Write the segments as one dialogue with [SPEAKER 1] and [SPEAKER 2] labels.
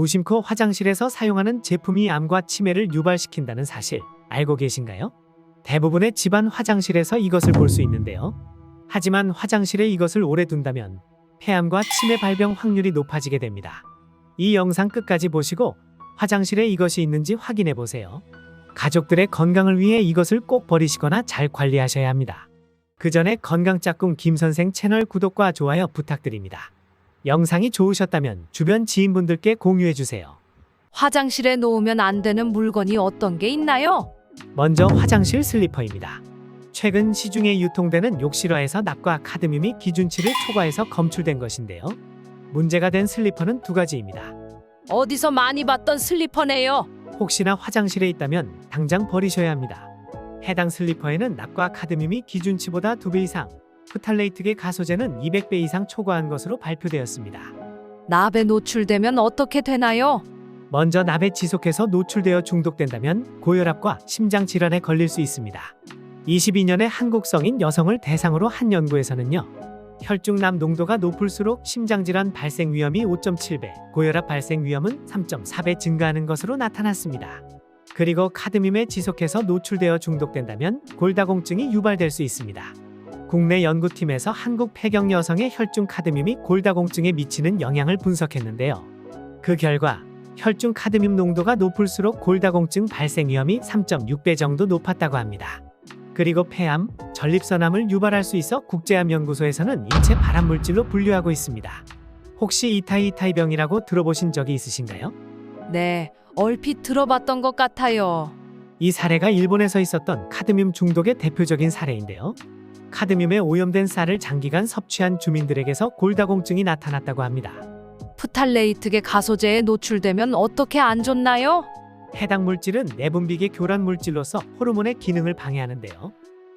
[SPEAKER 1] 무심코 화장실에서 사용하는 제품이 암과 치매를 유발시킨다는 사실 알고 계신가요? 대부분의 집안 화장실에서 이것을 볼 수 있는데요. 하지만 화장실에 이것을 오래 둔다면 폐암과 치매 발병 확률이 높아지게 됩니다. 이 영상 끝까지 보시고 화장실에 이것이 있는지 확인해 보세요. 가족들의 건강을 위해 이것을 꼭 버리시거나 잘 관리하셔야 합니다. 그 전에 건강짝꿍 김선생 채널 구독과 좋아요 부탁드립니다. 영상이 좋으셨다면 주변 지인분들께 공유해 주세요.
[SPEAKER 2] 화장실에 놓으면 안 되는 물건이 어떤 게 있나요?
[SPEAKER 1] 먼저 화장실 슬리퍼입니다. 최근 시중에 유통되는 욕실화에서 납과 카드뮴이 기준치를 초과해서 검출된 것인데요. 문제가 된 슬리퍼는 두 가지입니다.
[SPEAKER 2] 어디서 많이 봤던 슬리퍼네요.
[SPEAKER 1] 혹시나 화장실에 있다면 당장 버리셔야 합니다. 해당 슬리퍼에는 납과 카드뮴이 기준치보다 2배 이상, 프탈레이트계 가소제는 200배 이상 초과한 것으로 발표되었습니다.
[SPEAKER 2] 납에 노출되면 어떻게 되나요?
[SPEAKER 1] 먼저 납에 지속해서 노출되어 중독된다면 고혈압과 심장질환에 걸릴 수 있습니다. 22년에 한국 성인 여성을 대상으로 한 연구에서는요. 혈중납 농도가 높을수록 심장질환 발생 위험이 5.7배, 고혈압 발생 위험은 3.4배 증가하는 것으로 나타났습니다. 그리고 카드뮴에 지속해서 노출되어 중독된다면 골다공증이 유발될 수 있습니다. 국내 연구팀에서 한국 폐경 여성의 혈중 카드뮴이 골다공증에 미치는 영향을 분석했는데요. 그 결과 혈중 카드뮴 농도가 높을수록 골다공증 발생 위험이 3.6배 정도 높았다고 합니다. 그리고 폐암, 전립선암을 유발할 수 있어 국제암연구소에서는 인체 발암물질로 분류하고 있습니다. 혹시 이타이병이라고 들어보신 적이 있으신가요?
[SPEAKER 2] 네, 얼핏 들어봤던 것 같아요.
[SPEAKER 1] 이 사례가 일본에서 있었던 카드뮴 중독의 대표적인 사례인데요. 카드뮴에 오염된 쌀을 장기간 섭취한 주민들에게서 골다공증이 나타났다고 합니다.
[SPEAKER 2] 프탈레이트계 가소제에 노출되면 어떻게 안 좋나요?
[SPEAKER 1] 해당 물질은 내분비계 교란 물질로서 호르몬의 기능을 방해하는데요.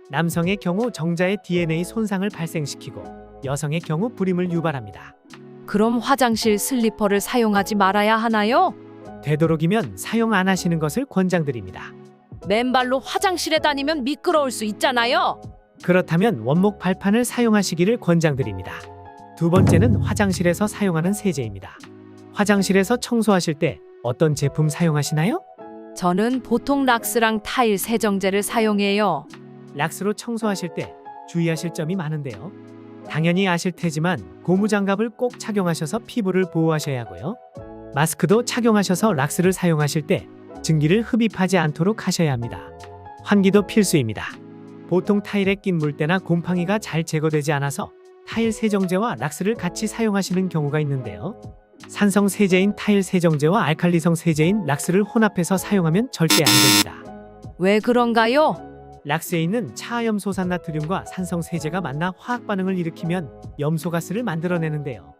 [SPEAKER 1] 남성의 경우 정자의 DNA 손상을 발생시키고 여성의 경우 불임을 유발합니다.
[SPEAKER 2] 그럼 화장실 슬리퍼를 사용하지 말아야 하나요?
[SPEAKER 1] 되도록이면 사용 안 하시는 것을 권장드립니다.
[SPEAKER 2] 맨발로 화장실에 다니면 미끄러울 수 있잖아요.
[SPEAKER 1] 그렇다면 원목 발판을 사용하시기를 권장드립니다. 두 번째는 화장실에서 사용하는 세제입니다. 화장실에서 청소하실 때 어떤 제품 사용하시나요?
[SPEAKER 2] 저는 보통 락스랑 타일 세정제를 사용해요.
[SPEAKER 1] 락스로 청소하실 때 주의하실 점이 많은데요. 당연히 아실 테지만 고무장갑을 꼭 착용하셔서 피부를 보호하셔야 하고요. 마스크도 착용하셔서 락스를 사용하실 때 증기를 흡입하지 않도록 하셔야 합니다. 환기도 필수입니다. 보통 타일에 낀 물때나 곰팡이가 잘 제거되지 않아서 타일 세정제와 락스를 같이 사용하시는 경우가 있는데요. 산성 세제인 타일 세정제와 알칼리성 세제인 락스를 혼합해서 사용하면 절대 안 됩니다.
[SPEAKER 2] 왜 그런가요?
[SPEAKER 1] 락스에 있는 차염소산나트륨과 산성 세제가 만나 화학 반응을 일으키면 염소가스를 만들어내는데요.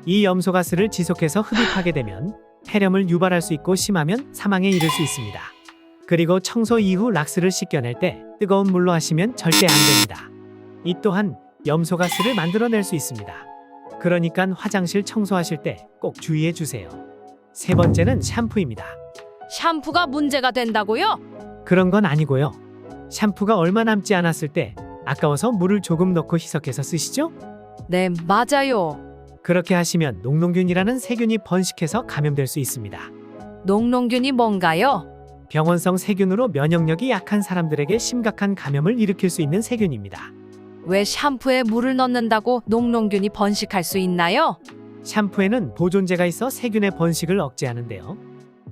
[SPEAKER 1] 이 염소가스를 지속해서 흡입하게 되면 폐렴을 유발할 수 있고 심하면 사망에 이를 수 있습니다. 그리고 청소 이후 락스를 씻겨낼 때 뜨거운 물로 하시면 절대 안 됩니다. 이 또한 염소가스를 만들어낼 수 있습니다. 그러니까 화장실 청소하실 때 꼭 주의해 주세요. 세 번째는 샴푸입니다.
[SPEAKER 2] 샴푸가 문제가 된다고요?
[SPEAKER 1] 그런 건 아니고요. 샴푸가 얼마 남지 않았을 때 아까워서 물을 조금 넣고 희석해서 쓰시죠?
[SPEAKER 2] 네, 맞아요.
[SPEAKER 1] 그렇게 하시면 녹농균이라는 세균이 번식해서 감염될 수 있습니다.
[SPEAKER 2] 녹농균이 뭔가요?
[SPEAKER 1] 병원성 세균으로 면역력이 약한 사람들에게 심각한 감염을 일으킬 수 있는 세균입니다.
[SPEAKER 2] 왜 샴푸에 물을 넣는다고 녹농균이 번식할 수 있나요?
[SPEAKER 1] 샴푸에는 보존제가 있어 세균의 번식을 억제하는데요.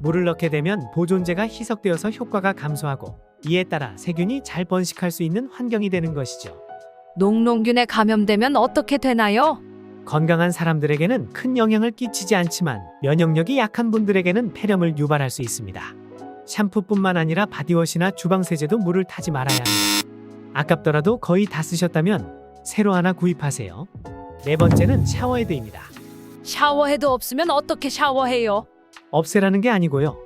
[SPEAKER 1] 물을 넣게 되면 보존제가 희석되어서 효과가 감소하고 이에 따라 세균이 잘 번식할 수 있는 환경이 되는 것이죠.
[SPEAKER 2] 녹농균에 감염되면 어떻게 되나요?
[SPEAKER 1] 건강한 사람들에게는 큰 영향을 끼치지 않지만 면역력이 약한 분들에게는 폐렴을 유발할 수 있습니다. 샴푸뿐만 아니라 바디워시나 주방세제도 물을 타지 말아야 합니다. 아깝더라도 거의 다 쓰셨다면 새로 하나 구입하세요. 네 번째는 샤워헤드입니다.
[SPEAKER 2] 샤워헤드 없으면 어떻게 샤워해요?
[SPEAKER 1] 없애라는 게 아니고요.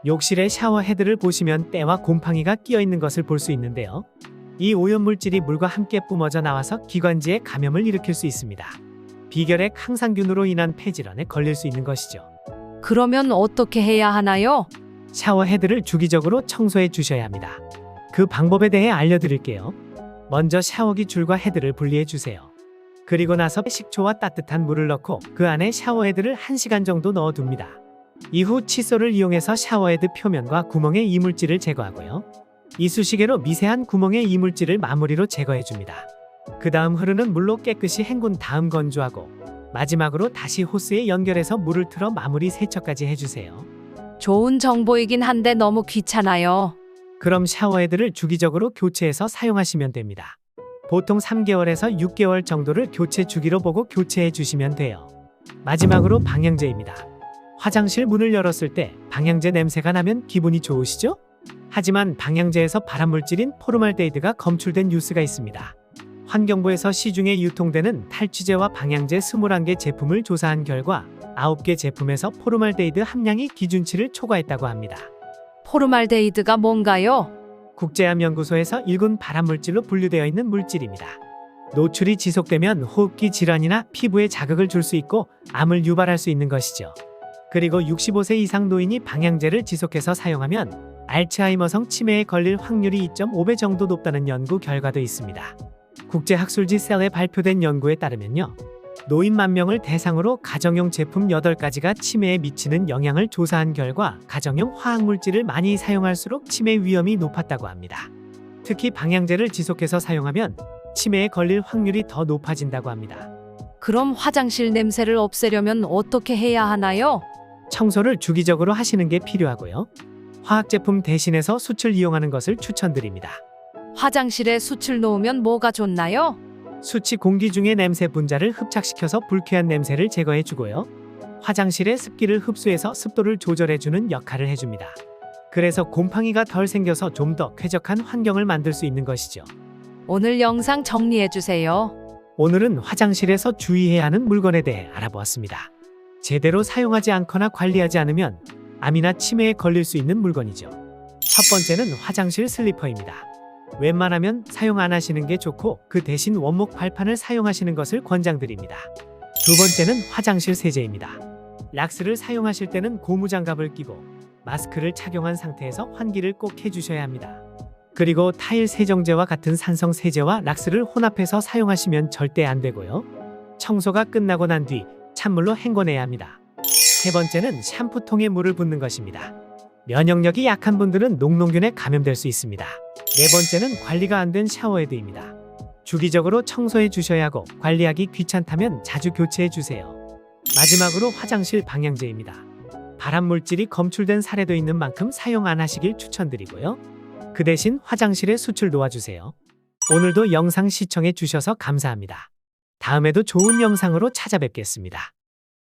[SPEAKER 1] 욕실에 샤워헤드를 보시면 때와 곰팡이가 끼어 있는 것을 볼 수 있는데요. 이 오염물질이 물과 함께 뿜어져 나와서 기관지에 감염을 일으킬 수 있습니다. 비결핵 항상균으로 인한 폐질환에 걸릴 수 있는 것이죠.
[SPEAKER 2] 그러면 어떻게 해야 하나요?
[SPEAKER 1] 샤워헤드를 주기적으로 청소해 주셔야 합니다. 그 방법에 대해 알려드릴게요. 먼저 샤워기 줄과 헤드를 분리해 주세요. 그리고 나서 식초와 따뜻한 물을 넣고 그 안에 샤워헤드를 1시간 정도 넣어둡니다. 이후 칫솔을 이용해서 샤워헤드 표면과 구멍의 이물질을 제거하고요. 이쑤시개로 미세한 구멍의 이물질을 마무리로 제거해줍니다. 그 다음 흐르는 물로 깨끗이 헹군 다음 건조하고 마지막으로 다시 호스에 연결해서 물을 틀어 마무리 세척까지 해주세요.
[SPEAKER 2] 좋은 정보이긴 한데 너무 귀찮아요.
[SPEAKER 1] 그럼 샤워헤드를 주기적으로 교체해서 사용하시면 됩니다. 보통 3개월에서 6개월 정도를 교체 주기로 보고 교체해 주시면 돼요. 마지막으로 방향제입니다. 화장실 문을 열었을 때 방향제 냄새가 나면 기분이 좋으시죠? 하지만 방향제에서 발암물질인 포르말데이드가 검출된 뉴스가 있습니다. 환경부에서 시중에 유통되는 탈취제와 방향제 21개 제품을 조사한 결과 9개 제품에서 포르말데이드 함량이 기준치를 초과했다고 합니다.
[SPEAKER 2] 포르말데이드가 뭔가요?
[SPEAKER 1] 국제암연구소에서 일군 발암물질로 분류되어 있는 물질입니다. 노출이 지속되면 호흡기 질환이나 피부에 자극을 줄 수 있고 암을 유발할 수 있는 것이죠. 그리고 65세 이상 노인이 방향제를 지속해서 사용하면 알츠하이머성 치매에 걸릴 확률이 2.5배 정도 높다는 연구 결과도 있습니다. 국제학술지 셀에 발표된 연구에 따르면요. 노인 10,000명을 대상으로 가정용 제품 8가지가 치매에 미치는 영향을 조사한 결과 가정용 화학물질을 많이 사용할수록 치매 위험이 높았다고 합니다. 특히 방향제를 지속해서 사용하면 치매에 걸릴 확률이 더 높아진다고 합니다.
[SPEAKER 2] 그럼 화장실 냄새를 없애려면 어떻게 해야 하나요?
[SPEAKER 1] 청소를 주기적으로 하시는 게 필요하고요. 화학제품 대신해서 숯을 이용하는 것을 추천드립니다.
[SPEAKER 2] 화장실에 숯을 놓으면 뭐가 좋나요?
[SPEAKER 1] 숯이 공기 중의 냄새 분자를 흡착시켜서 불쾌한 냄새를 제거해 주고요. 화장실의 습기를 흡수해서 습도를 조절해 주는 역할을 해줍니다. 그래서 곰팡이가 덜 생겨서 좀 더 쾌적한 환경을 만들 수 있는 것이죠.
[SPEAKER 2] 오늘 영상 정리해 주세요.
[SPEAKER 1] 오늘은 화장실에서 주의해야 하는 물건에 대해 알아보았습니다. 제대로 사용하지 않거나 관리하지 않으면 암이나 치매에 걸릴 수 있는 물건이죠. 첫 번째는 화장실 슬리퍼입니다. 웬만하면 사용 안 하시는 게 좋고 그 대신 원목 발판을 사용하시는 것을 권장드립니다. 두 번째는 화장실 세제입니다. 락스를 사용하실 때는 고무장갑을 끼고 마스크를 착용한 상태에서 환기를 꼭 해주셔야 합니다. 그리고 타일 세정제와 같은 산성 세제와 락스를 혼합해서 사용하시면 절대 안 되고요. 청소가 끝나고 난 뒤 찬물로 헹궈내야 합니다. 세 번째는 샴푸통에 물을 붓는 것입니다. 면역력이 약한 분들은 녹농균에 감염될 수 있습니다. 네 번째는 관리가 안 된 샤워헤드입니다. 주기적으로 청소해 주셔야 하고 관리하기 귀찮다면 자주 교체해 주세요. 마지막으로 화장실 방향제입니다. 발암물질이 검출된 사례도 있는 만큼 사용 안 하시길 추천드리고요. 그 대신 화장실에 숯을 놓아주세요. 오늘도 영상 시청해 주셔서 감사합니다. 다음에도 좋은 영상으로 찾아뵙겠습니다.